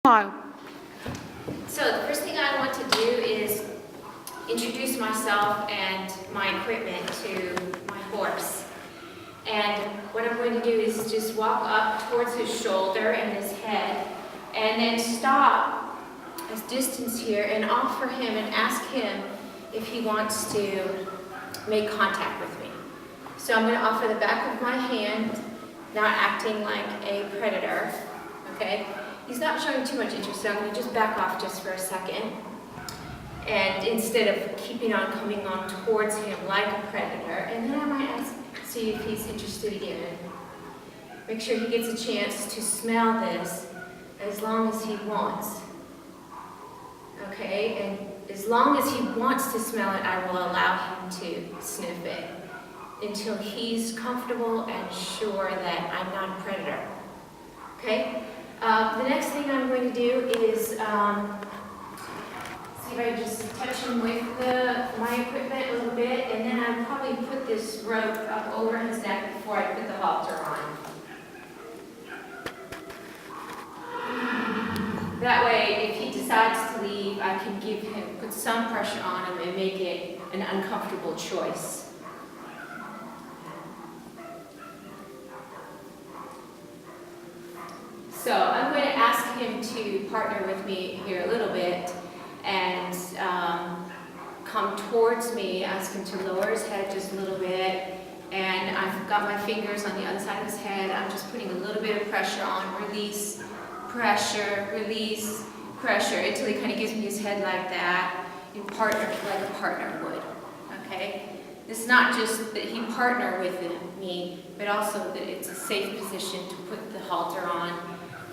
So the first thing I want to do is introduce myself and my equipment to my horse. And what I'm going to do is just walk up towards his shoulder and his head, and then stop a distance here and offer him and ask him if he wants to make contact with me. So I'm going to offer the back of my hand, not acting like a predator, okay? He's not showing too much interest, so I'm going to just back off just for a second. And instead of keeping on coming on towards him like a predator, and then I might see if he's interested again. Make sure he gets a chance to smell this as long as he wants. Okay, and as long as he wants to smell it, I will allow him to sniff it until he's comfortable and sure that I'm not a predator. Okay? The next thing I'm going to do is see if I can just touch him with my equipment a little bit, and then I'll probably put this rope up over his neck before I put the halter on. That way, if he decides to leave, I can put some pressure on him and make it an uncomfortable choice. So I'm going to ask him to partner with me here a little bit and come towards me, ask him to lower his head just a little bit, and I've got my fingers on the other side of his head. I'm just putting a little bit of pressure on, release, pressure, release, pressure, until he kind of gives me his head like that, in partner, like a partner would, okay? It's not just that he partner with me, but also that it's a safe position to put the halter on.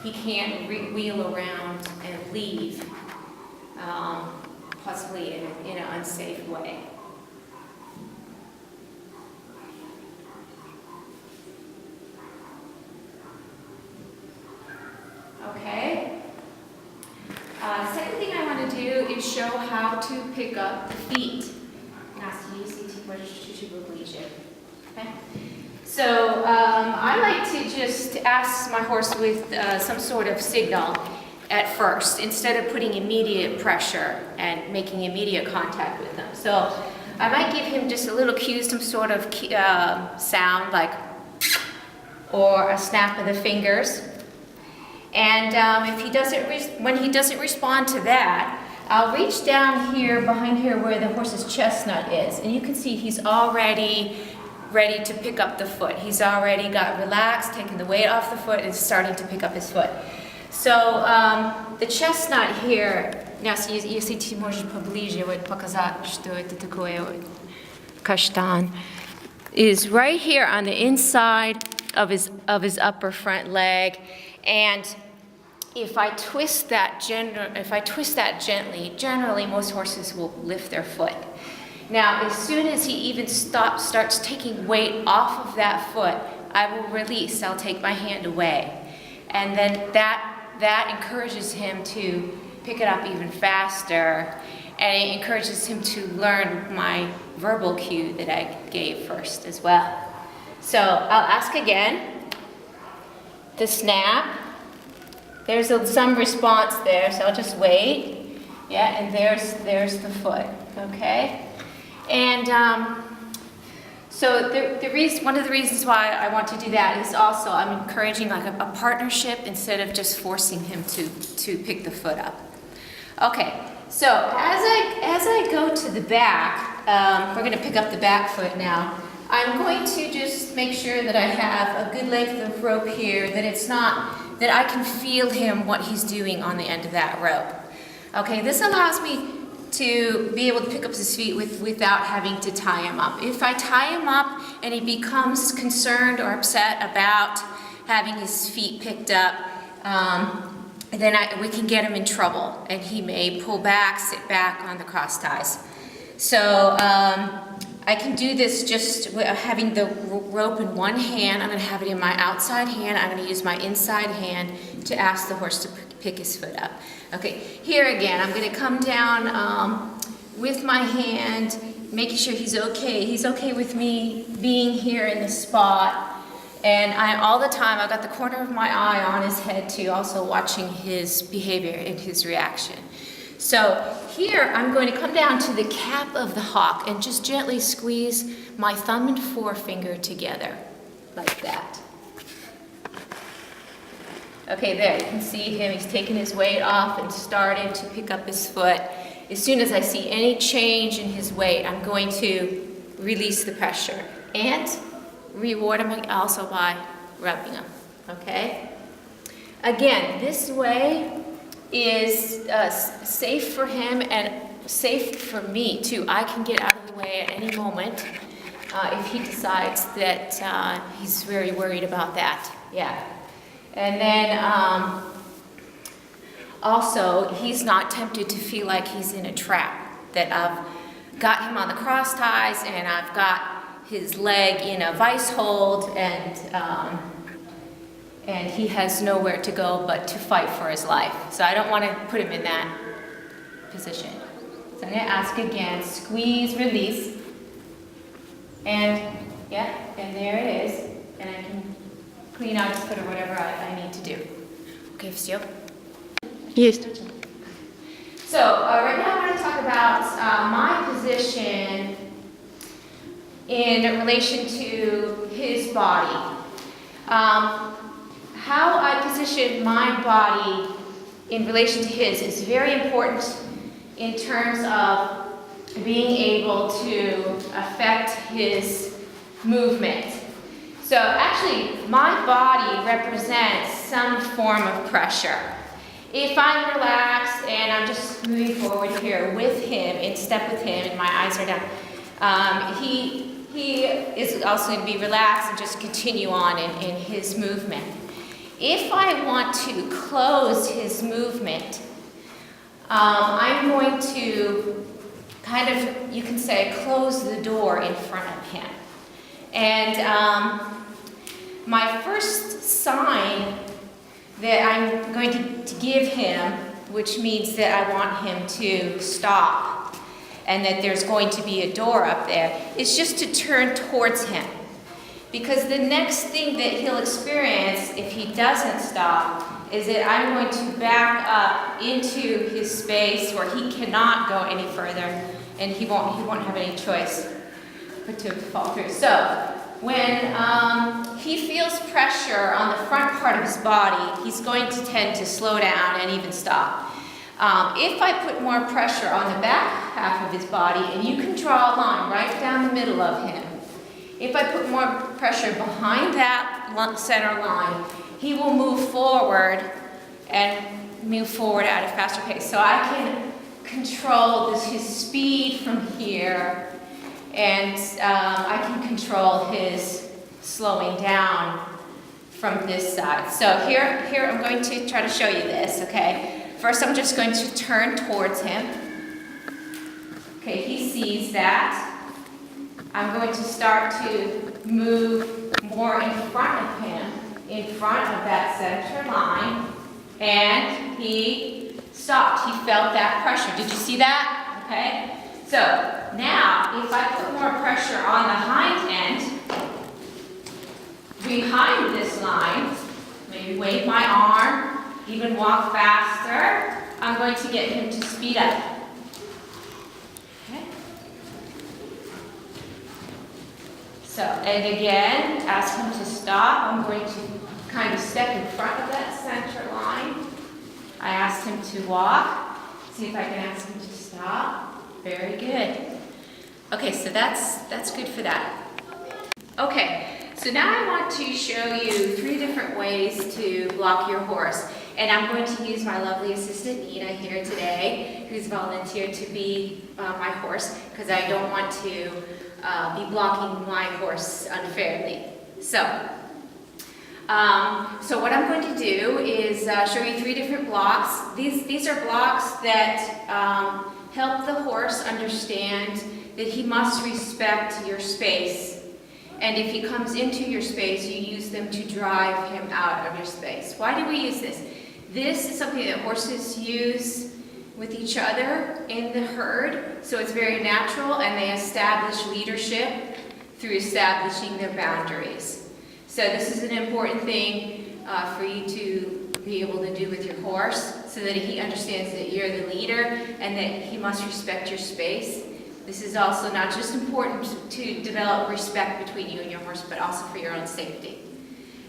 He can't wheel around and leave, possibly in an unsafe way. Okay. Second thing I want to do is show how to pick up the feet. Okay. So I like to just ask my horse with some sort of signal at first, instead of putting immediate pressure and making immediate contact with him. So I might give him just a little cue, some sort of sound, like, or a snap of the fingers. And if he doesn't, when he doesn't respond to that, I'll reach down here, behind here, where the horse's chestnut is, and you can see he's already ready to pick up the foot. He's already got relaxed, taken the weight off the foot, and starting to pick up his foot. So the chestnut here, если ты можешь поближе показать, что это такое каштан, is right here on the inside of his upper front leg, and if I twist that gently, generally most horses will lift their foot. Now, as soon as he even starts taking weight off of that foot, I will release. I'll take my hand away. And then that encourages him to pick it up even faster, and it encourages him to learn my verbal cue that I gave first as well. So I'll ask again, the snap. There's some response there, so I'll just wait. Yeah, and there's the foot, okay? And so one of the reasons why I want to do that is also I'm encouraging like a partnership instead of just forcing him to pick the foot up. Okay, so as I go to the back, we're going to pick up the back foot now. I'm going to just make sure that I have a good length of rope here, that I can feel him, what he's doing on the end of that rope. Okay, this allows me to be able to pick up his feet without having to tie him up. If I tie him up and he becomes concerned or upset about having his feet picked up, then we can get him in trouble, and he may pull back, sit back on the cross ties. So I can do this just having the rope in one hand. I'm going to have it in my outside hand. I'm going to use my inside hand to ask the horse to pick his foot up. Okay, here again, I'm going to come down with my hand, making sure he's okay. He's okay with me being here in the spot, And all the time, I've got the corner of my eye on his head too, also watching his behavior and his reaction. So here, I'm going to come down to the cap of the hawk and just gently squeeze my thumb and forefinger together, like that. Okay, there, you can see him, he's taken his weight off and started to pick up his foot. As soon as I see any change in his weight, I'm going to release the pressure and reward him also by rubbing him, okay? Again, this way is safe for him and safe for me too. I can get out of the way at any moment if he decides that he's very worried about that, yeah. And then also, he's not tempted to feel like he's in a trap, that I've got him on the cross ties and I've got his leg in a vice hold and he has nowhere to go but to fight for his life. So I don't want to put him in that position. So I'm going to ask again, squeeze, release, and yeah, and there it is. And I can clean out his foot or whatever I need to do. Okay, still? Yes. So right now I want to talk about my position in relation to his body. How I position my body in relation to his is very important in terms of being able to affect his movement. So actually, my body represents some form of pressure. If I'm relaxed and I'm just moving forward here with him, in step with him, and my eyes are down, he is also going to be relaxed and just continue on in his movement. If I want to close his movement, I'm going to kind of, you can say, close the door in front of him. And my first sign that I'm going to give him, which means that I want him to stop and that there's going to be a door up there, is just to turn towards him. Because the next thing that he'll experience if he doesn't stop is that I'm going to back up into his space where he cannot go any further and he won't have any choice but to fall through. So when he feels pressure on the front part of his body, he's going to tend to slow down and even stop. If I put more pressure on the back half of his body, and you can draw a line right down the middle of him, if I put more pressure behind that center line, he will move forward and move forward at a faster pace. So I can control his speed from here, and I can control his slowing down from this side. So here I'm going to try to show you this, okay? First I'm just going to turn towards him. Okay, he sees that. I'm going to start to move more in front of him, in front of that center line, and he stopped. He felt that pressure. Did you see that? Okay. So now, if I put more pressure on the hind end, behind this line, maybe wave my arm, even walk faster, I'm going to get him to speed up. Okay. So, and again, ask him to stop. I'm going to kind of step in front of that center line. I asked him to walk. See if I can ask him to stop. Very good. Okay, so that's good for that. Okay, so now I want to show you 3 different ways to block your horse. And I'm going to use my lovely assistant, Nina, here today, who's volunteered to be my horse, because I don't want to be blocking my horse unfairly. So what I'm going to do is show you 3 different blocks. These are blocks that help the horse understand that he must respect your space. And if he comes into your space, you use them to drive him out of your space. Why do we use this? This is something that horses use with each other in the herd, so it's very natural, and they establish leadership through establishing their boundaries. So this is an important thing for you to be able to do with your horse, so that he understands that you're the leader and that he must respect your space. This is also not just important to develop respect between you and your horse, but also for your own safety.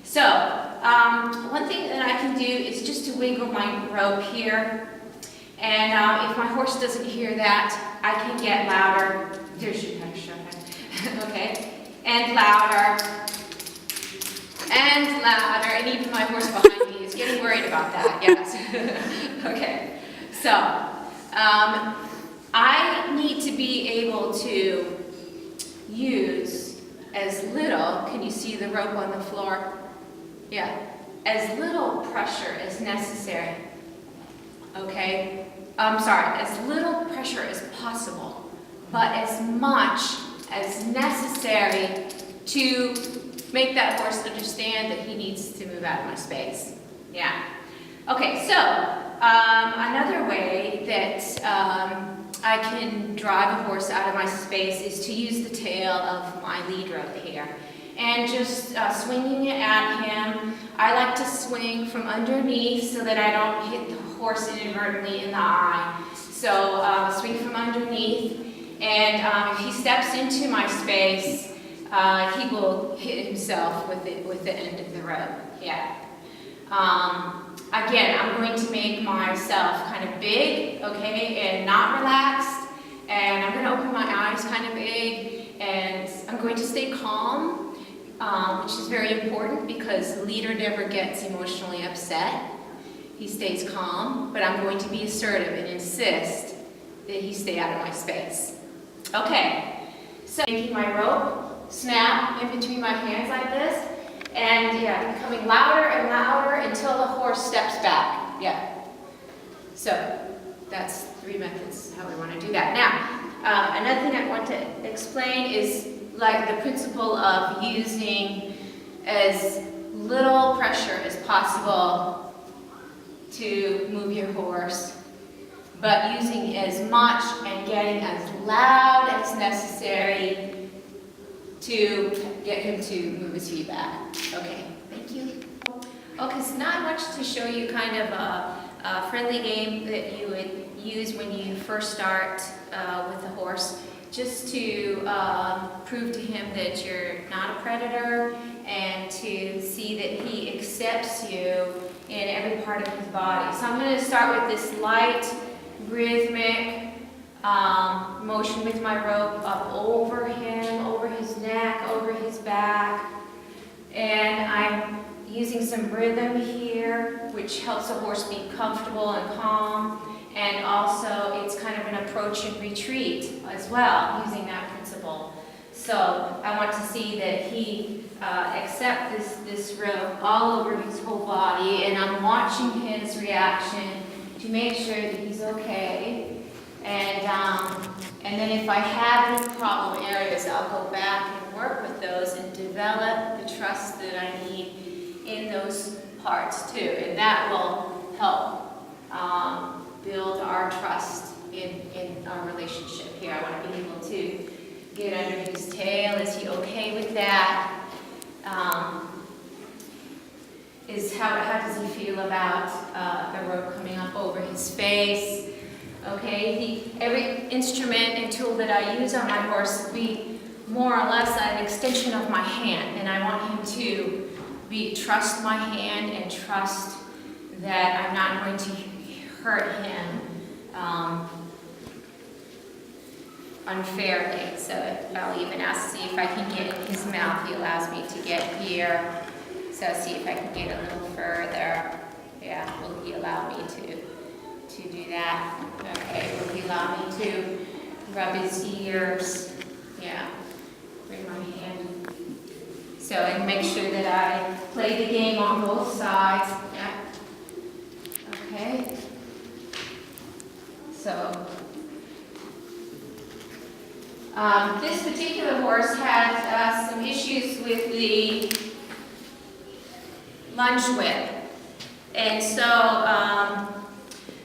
So, one thing that I can do is just to wiggle my rope here. And if my horse doesn't hear that, I can get louder. There's your kind of show. Okay? And louder. And louder. And even my horse behind me is getting worried about that. Yes. Okay. So, I need to be able to use as little, can you see the rope on the floor? Yeah, as little pressure as necessary, okay? As little pressure as possible, but as much as necessary to make that horse understand that he needs to move out of my space. Yeah. Okay, so another way that I can drive a horse out of my space is to use the tail of my lead rope here. And just swinging it at him. I like to swing from underneath so that I don't hit the horse inadvertently in the eye. So swing from underneath, and if he steps into my space, he will hit himself with the end of the rope. Yeah. Again, I'm going to make myself kind of big, okay, and not relaxed. And I'm going to open my eyes kind of big, and I'm going to stay calm. Which is very important because the leader never gets emotionally upset. He stays calm, but I'm going to be assertive and insist that he stay out of my space. Okay, so making my rope snap in between my hands like this, and yeah, becoming louder and louder until the horse steps back. Yeah. So that's 3 methods how we want to do that. Now, another thing I want to explain is like the principle of using as little pressure as possible to move your horse, but using as much and getting as loud as necessary to get him to move his feet back. Okay, thank you. Okay, so now I want to show you kind of a friendly game that you would use when you first start with the horse, just to prove to him that you're not a predator and to see that he accepts you in every part of his body. So I'm going to start with this light, rhythmic motion with my rope up over him, over his neck, over his back. And I'm using some rhythm here, which helps the horse be comfortable and calm. And also, it's kind of an approach and retreat as well, using that principle. So I want to see that he accepts this rope all over his whole body, and I'm watching his reaction to make sure that he's okay. And then if I have any problem areas, I'll go back and work with those and develop the trust that I need in those parts too. And that will help build our trust in our relationship here. I want to be able to get under his tail. Is he okay with that? How does he feel about the rope coming up over his face? Okay, every instrument and tool that I use on my horse will be more or less an extension of my hand, and I want him to trust my hand and trust that I'm not going to hurt him unfairly. So I'll even see if I can get in his mouth. He allows me to get here. So I'll see if I can get a little further. Yeah, will he allow me to do that? Okay, will he allow me to rub his ears? Yeah, bring my hand. So, and make sure that I play the game on both sides. Yeah. Okay. So, this particular horse had some issues with the lunge whip. And so,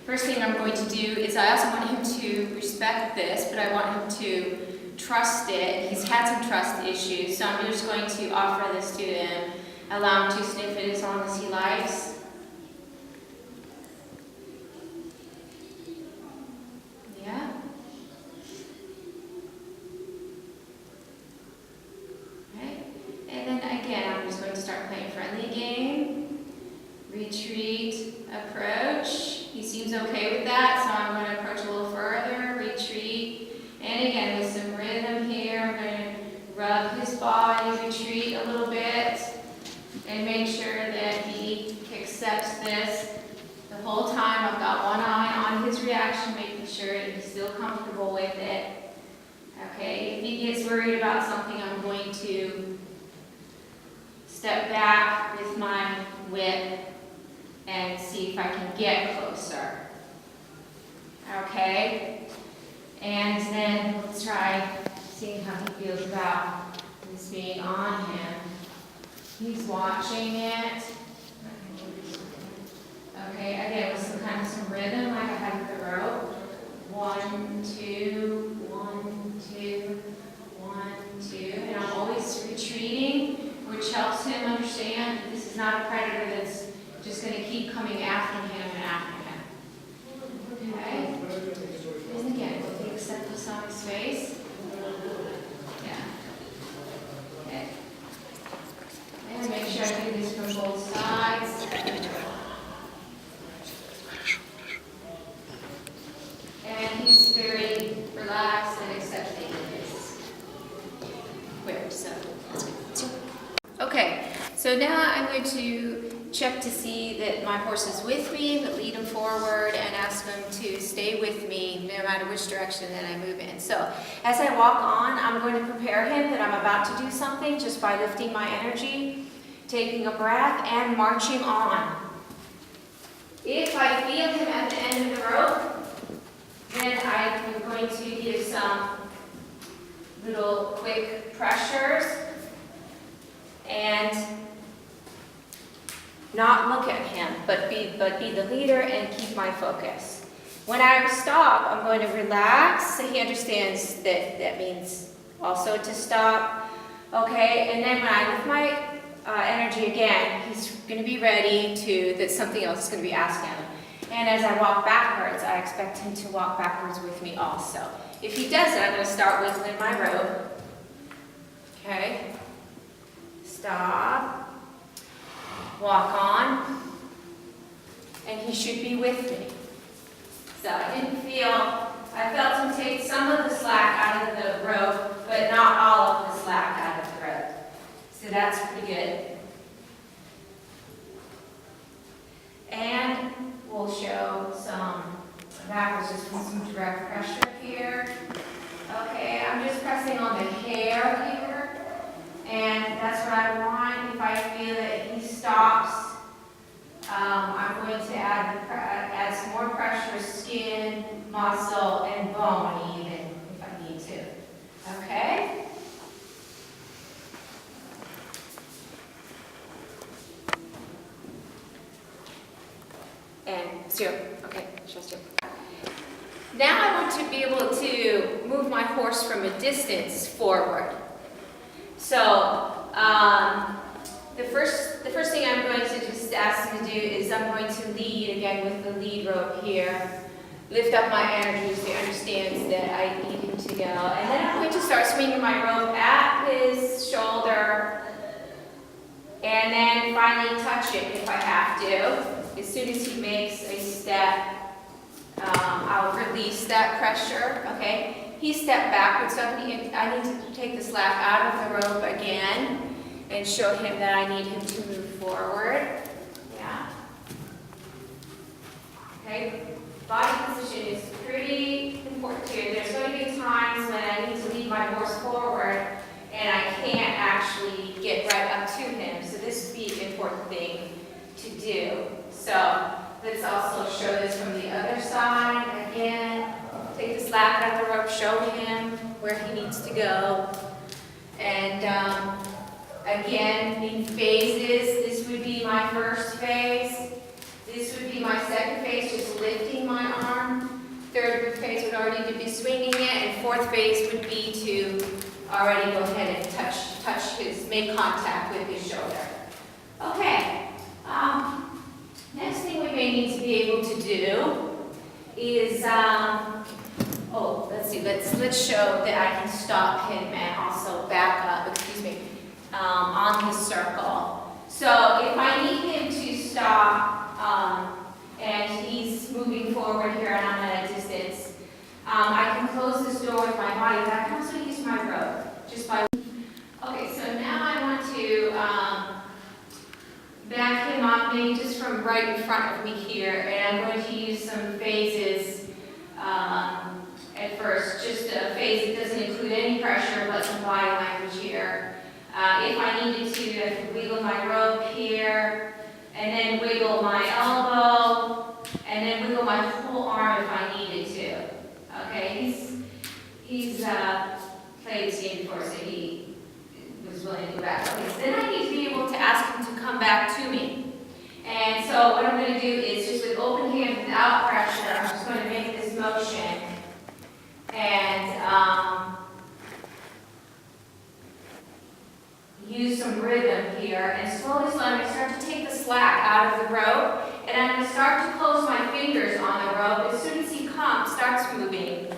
first thing I'm going to do is I also want him to respect this, but I want him to trust it. He's had some trust issues, so I'm just going to offer this to him Allow him to sniff it as long as he likes. Yeah. Okay. And then again, I'm just going to start playing a friendly game. Retreat, approach. He seems okay with that, so I'm going to approach a little further. Retreat. And again, with some rhythm here, I'm going to rub his body, retreat a little bit, and make sure that he accepts this. The whole time I've got one eye on his reaction, making sure that he's still comfortable with it. Okay, if he gets worried about something, I'm going to step back with my whip and see if I can get closer. Okay, and then let's try seeing how he feels about this being on him. He's watching it. Okay, again, with some rhythm like I had with the rope. 1, 2, 1, 2, 1, 2. And I'm always retreating, which helps him understand that this is not a predator that's just going to keep coming after him and after him. Okay? And again, will he accept this on his face? Yeah. Okay. And make sure I do this from both sides. And he's very relaxed and accepting of his whip. So that's good. Okay, so now I'm going to check to see that my horse is with me, but lead him forward and ask him to stay with me no matter which direction that I move in. So as I walk on, I'm going to prepare him that I'm about to do something just by lifting my energy, taking a breath, and marching on. If I feel him at the end of the rope, then I'm going to give some little quick pressures and not look at him, but be the leader and keep my focus. When I stop, I'm going to relax so he understands that that means also to stop. Okay, and then when I lift my energy again, he's going to be ready that something else is going to be asked him. And as I walk backwards, I expect him to walk backwards with me also. If he doesn't, I'm going to start wiggling my rope. Okay. Stop. Walk on. And he should be with me. So I felt him take some of the slack out of the rope, but not all of the slack out of the rope. So that's pretty good. And we'll show some backwards, just some direct pressure here. Okay, I'm just pressing on the hair here. And that's what I want. If I feel that he stops, I'm going to add some more pressure, skin, muscle, and bone even, if I need to. Okay? And 0. Okay, just 0. Now I want to be able to move my horse from a distance forward. So the first thing I'm going to just ask him to do is I'm going to lead again with the lead rope here. Lift up my energy so he understands that I need him to go. And then I'm going to start swinging my rope at his shoulder. And then finally touch it if I have to. As soon as he makes a step, I'll release that pressure, okay? He stepped backwards, so I need to take the slack out of the rope again and show him that I need him to move forward. Yeah. Okay, body position is pretty important here. There's going to be times when I need to lead my horse forward and I can't actually get right up to him, so this would be an important thing to do. So let's also show this from the other side. Again, take the slack out of the rope, show him where he needs to go. And again, in phases, this would be my first phase. This would be my second phase, just lifting my arm. Third phase would already be swinging it. And fourth phase would be to already go ahead and make contact with his shoulder. Okay, next thing we may need to be able to do is, oh, let's see, let's show that I can stop him and also back up, excuse me, on his circle. So if I need him to stop, and he's moving forward here and I'm at a distance, I can close this door with my body, but I can also use my rope, just by. Okay, so now I want to back him up, maybe just from right in front of me here, and I'm going to use some phases at first, just a phase that doesn't include any pressure, but some body language here. If I needed to, I could wiggle my rope here, and then wiggle my elbow, and then wiggle my whole arm if I needed to. Okay, he's played this game before, so he was willing to go back. Okay, so then I need to be able to ask him to come back to me. And so what I'm going to do is just with open hands without pressure, I'm just going to make this motion and use some rhythm here, and slowly I'm going to start to take the slack out of the rope, and I'm going to start to close my fingers on the rope. As soon as he starts moving,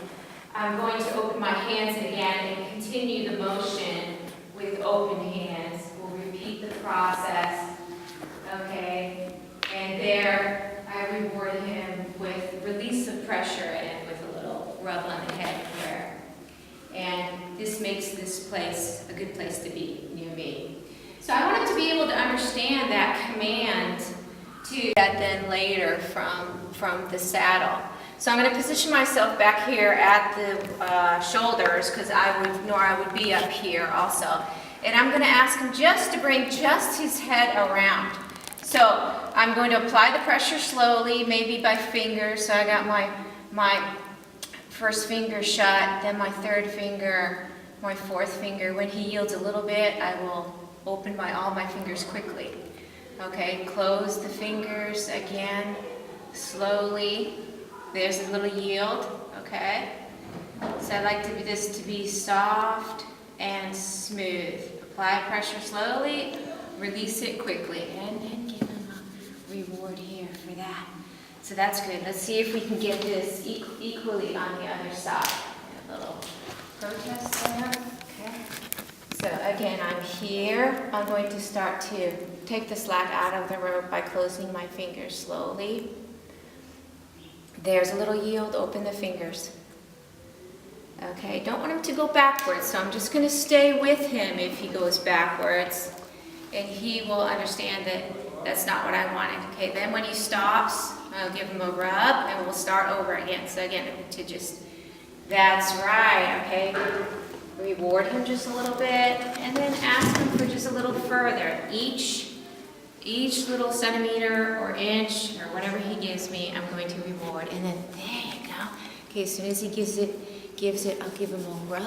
I'm going to open my hands again and continue the motion with open hands. We'll repeat the process, okay? And there, I reward him with release of pressure and with a little rub on the head here. And this makes this place a good place to be near me. So I want him to be able to understand that command to that then later from the saddle. So I'm going to position myself back here at the shoulders, because Nora would be up here also. And I'm going to ask him just to bring just his head around. So I'm going to apply the pressure slowly, maybe by fingers. So I got my first finger shut, then my third finger, my fourth finger. When he yields a little bit, I will open all my fingers quickly. Okay, close the fingers again, slowly. There's a little yield, okay? So I like this to be soft and smooth. Apply pressure slowly, release it quickly, and then give him a reward here for that. So that's good. Let's see if we can get this equally on the other side. A little protest there, okay? So again, I'm here. I'm going to start to take the slack out of the rope by closing my fingers slowly. There's a little yield, open the fingers. Okay, don't want him to go backwards, so I'm just going to stay with him if he goes backwards, and he will understand that that's not what I wanted. Okay, then when he stops, I'll give him a rub, and we'll start over again. So again, that's right, okay. Reward him just a little bit, and then ask him for just a little further. Each little centimeter or inch or whatever he gives me, I'm going to reward. And then there you go. Okay, as soon as he gives it, I'll give him a rub.